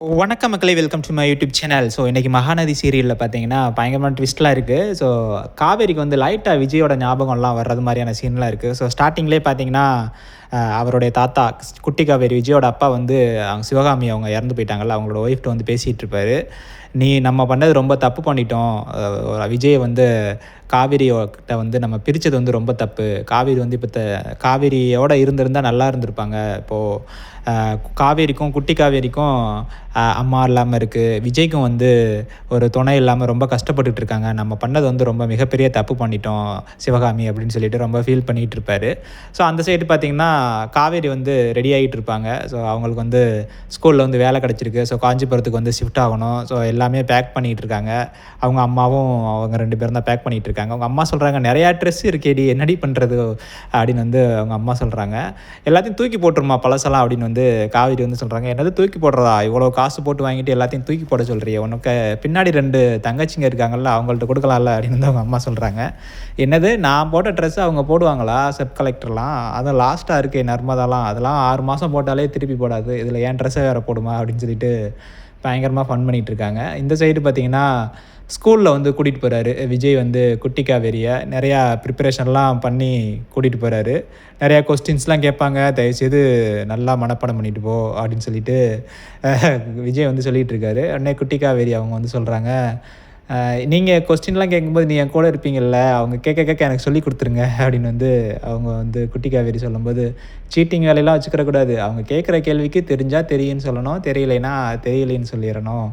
வணக்கம் மக்களே, welcome to my YouTube channel. So இன்றைக்கி மகாநதி சீரியலில் பார்த்தீங்கன்னா பயங்கரமான ட்விஸ்ட்லாம் இருக்குது. ஸோ காவேரிக்கு வந்து லைட்டாக விஜயோட ஞாபகம்லாம் வர்றது மாதிரியான சீன்லாம் இருக்குது. ஸோ ஸ்டார்டிங்லேயே பார்த்தீங்கன்னா அவருடைய தாத்தா குட்டி காவேரி விஜயோட அப்பா வந்து அவங்க சிவகாமி அவங்க இறந்து போயிட்டாங்கல்ல, அவங்களோட ஒய்ஃப்ட்டு வந்து பேசிகிட்டு இருப்பார். நீ நம்ம பண்ணது ரொம்ப தப்பு பண்ணிட்டோம், விஜய் வந்து காவேரியோட வந்து நம்ம பிரித்தது வந்து ரொம்ப தப்பு. காவேரி வந்து இப்போ காவேரியோட இருந்திருந்தால் நல்லா இருந்திருப்பாங்க. இப்போது காவேரிக்கும் குட்டி காவேரிக்கும் அம்மா இல்லாமல் இருக்குது, விஜய்க்கும் வந்து ஒரு துணை இல்லாமல் ரொம்ப கஷ்டப்பட்டுட்டு இருக்காங்க. நம்ம பண்ணது வந்து ரொம்ப மிகப்பெரிய தப்பு பண்ணிட்டோம் சிவகாமி அப்படின்னு சொல்லிட்டு ரொம்ப ஃபீல் பண்ணிகிட்டு இருப்பார். ஸோ அந்த சைடு பார்த்திங்கன்னா காவேரி வந்து ரெடி ஆகிட்டு இருப்பாங்க. ஸோ அவங்களுக்கு வந்து ஸ்கூலில் வந்து வேலை கிடச்சிருக்கு. ஸோ காஞ்சிபுரத்துக்கு வந்து ஷிஃப்ட் ஆகணும். ஸோ எல்லாமே பேக் பண்ணிகிட்டு இருக்காங்க. அவங்க அம்மாவும் அவங்க 2 பேரும் தான் பேக் பண்ணிகிட்டு இருக்காங்க. அவங்க அம்மா சொல்கிறாங்க, நிறையா ட்ரெஸ் இருக்கேடி, என்னடி பண்ணுறது அப்படின்னு வந்து அவங்க அம்மா சொல்கிறாங்க. எல்லாத்தையும் தூக்கி போட்டுருமா பழசெல்லாம் அப்படின்னு வந்து காவேரி வந்து சொல்கிறாங்க. என்னது தூக்கி போடுறதா, இவ்வளோ காசு போட்டு வாங்கிட்டு எல்லாத்தையும் தூக்கி போட சொல்கிறிய, உனக்கு பின்னாடி 2 தங்கச்சிங்க இருக்காங்கல்ல, அவங்கள்ட்ட கொடுக்கலாம்ல அப்படின்னு வந்து அவங்க அம்மா சொல்கிறாங்க. என்னது நான் போட்ட ட்ரெஸ்ஸு அவங்க போடுவாங்களா, சப் கலெக்டர்லாம், அதுவும் லாஸ்ட்டாக இருக்கே நர்மதாலாம், அதெல்லாம் 6 மாதம் போட்டாலே திருப்பி போடாது, இதில் என் ட்ரெஸ்ஸை வேறு போடுமா அப்படின்னு சொல்லிட்டு பயங்கரமாக ஃபன் பண்ணிகிட்டு இருக்காங்க. இந்த சைடு பார்த்திங்கன்னா ஸ்கூலில் வந்து கூட்டிகிட்டு போகிறாரு விஜய் வந்து குட்டி காவேரியை. நிறையா ப்ரிப்பரேஷன்லாம் பண்ணி கூட்டிகிட்டு போகிறாரு. நிறையா கொஸ்டின்ஸ்லாம் கேட்பாங்க, தயவுசெய்து நல்லா மனப்பாடம் பண்ணிட்டு போ அப்படின்னு சொல்லிட்டு விஜய் வந்து சொல்லிகிட்டு இருக்காரு. உடனே குட்டி காவேரி அவங்க வந்து சொல்கிறாங்க, நீங்கள் கொஸ்டின்லாம் கேட்கும்போது நீ என் கூட இருப்பீங்கள்ல, அவங்க கேட்க கேட்க எனக்கு சொல்லி கொடுத்துருங்க அப்படின்னு வந்து அவங்க வந்து குட்டி காவேரி சொல்லும்போது, சீட்டிங் வேலையெல்லாம் வச்சுக்கிறக்கூடாது, அவங்க கேட்குற கேள்விக்கு தெரிஞ்சால் தெரியுன்னு சொல்லணும், தெரியலைன்னா தெரியலைன்னு சொல்லிடணும்,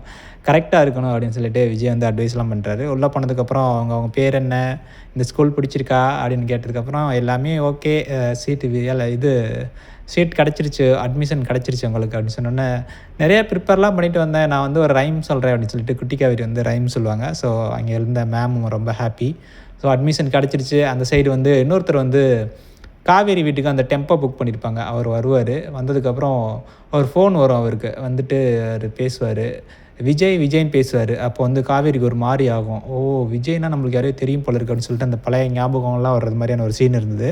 கரெக்டாக இருக்கணும் அப்படின்னு சொல்லிட்டு விஜய் வந்து அட்வைஸ்லாம் பண்ணுறாரு. உள்ளே போனதுக்கப்புறம் அவங்க பேர் என்ன, இந்த ஸ்கூல் பிடிச்சிருக்கா அப்படின்னு கேட்டதுக்கப்புறம் எல்லாமே ஓகே, சீட் கிடச்சிருச்சு, அட்மிஷன் கிடச்சிருச்சு உங்களுக்கு அப்படின்னு சொன்னோன்னே, நிறைய ப்ரிப்பேர்லாம் பண்ணிட்டு வந்தேன், நான் வந்து ஒரு ரைம் சொல்கிறேன் அப்படின்னு சொல்லிட்டு குட்டி காவேரி வந்து ரைம் சொல்லுவாங்க. ஸோ அங்கே இருந்த மேமும் ரொம்ப ஹாப்பி. ஸோ அட்மிஷன் கிடச்சிருச்சு. அந்த சைடு வந்து இன்னொருத்தர் வந்து காவேரி வீட்டுக்கு அந்த டெம்போ புக் பண்ணியிருப்பாங்க, அவர் வருவார். வந்ததுக்கப்புறம் ஒரு ஃபோன் வரும் அவருக்கு, வந்துட்டு அவர் பேசுவார், விஜய்ன்னு பேசுவார். அப்போ வந்து காவேரிக்கு ஒரு மாதிரி ஆகும், ஓ விஜய்னா நம்மளுக்கு யாரையும் தெரியும் போல இருக்குது அப்படின்னு சொல்லிட்டு அந்த பழைய ஞாபகம்லாம் வர்றது மாதிரியான ஒரு சீன் இருந்தது.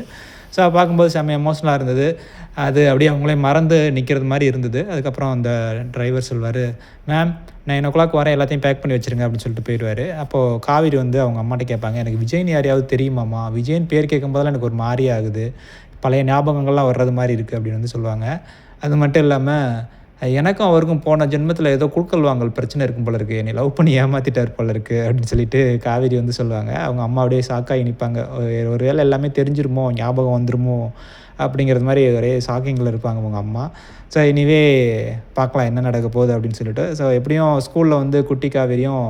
ஸோ பார்க்கும்போது செம்ம எமோஷனலாக இருந்தது. அது அப்படியே அவங்களே மறந்து நிற்கிறது மாதிரி இருந்தது. அதுக்கப்புறம் அந்த டிரைவர் சொல்வார், மேம் 9 வரேன், எல்லாத்தையும் பேக் பண்ணி வச்சுருங்க அப்படின்னு சொல்லிட்டு போயிடுவார். அப்போது காவேரி வந்து அவங்க அம்மாட்ட கேட்பாங்க, எனக்கு விஜய்னு யாரையாவது தெரியுமாம்மா, விஜய்னு பேர் கேட்கும்போதெல்லாம் எனக்கு ஒரு மாதிரி ஆகுது, பழைய ஞாபகங்கள்லாம் வர்றது மாதிரி இருக்குது அப்படின்னு வந்து சொல்லுவாங்க. அது மட்டும் இல்லாமல் எனக்கும் அவருக்கும் போன ஜென்மத்தில் ஏதோ குடுக்கல் வாங்கல் பிரச்சனை இருக்கும் போல இருக்குது, என்னை லவ் பண்ணி ஏமாற்றிட்டார் போல இருக்குது அப்படின்னு சொல்லிட்டு காவேரி வந்து சொல்லுவாங்க. அவங்க அம்மா அப்படியே ஷாக்காகி நிற்பாங்க, ஒரு வேளை எல்லாமே தெரிஞ்சிருமோ, ஞாபகம் வந்துருமோ அப்படிங்கிறது மாதிரி ஒரே ஷாக்கிங்கில் இருப்பாங்க அவங்க அம்மா. ஸோ எனிவே பார்க்கலாம் என்ன நடக்க போகுது அப்படின்னு சொல்லிட்டு. ஸோ எப்படியும் ஸ்கூலில் வந்து குட்டி காவேரியும்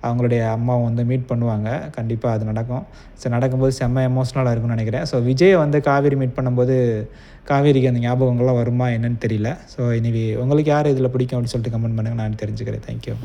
அவங்களுடைய அம்மாவும் வந்து மீட் பண்ணுவாங்க, கண்டிப்பாக அது நடக்கும். ஸோ நடக்கும்போது செம்ம எமோஷ்னலாக இருக்கும்னு நினைக்கிறேன். ஸோ விஜயை வந்து காவேரி மீட் பண்ணும்போது காவேரிக்கு அந்த ஞாபகங்கள்லாம் வருமா என்னன்னு தெரியல. ஸோ எனிவே உங்களுக்கு யார் இதில் பிடிக்கும் அப்படின்னு சொல்லிட்டு கமெண்ட் பண்ணுங்கள், நான் தெரிஞ்சுக்கிறேன். தேங்க்யூ.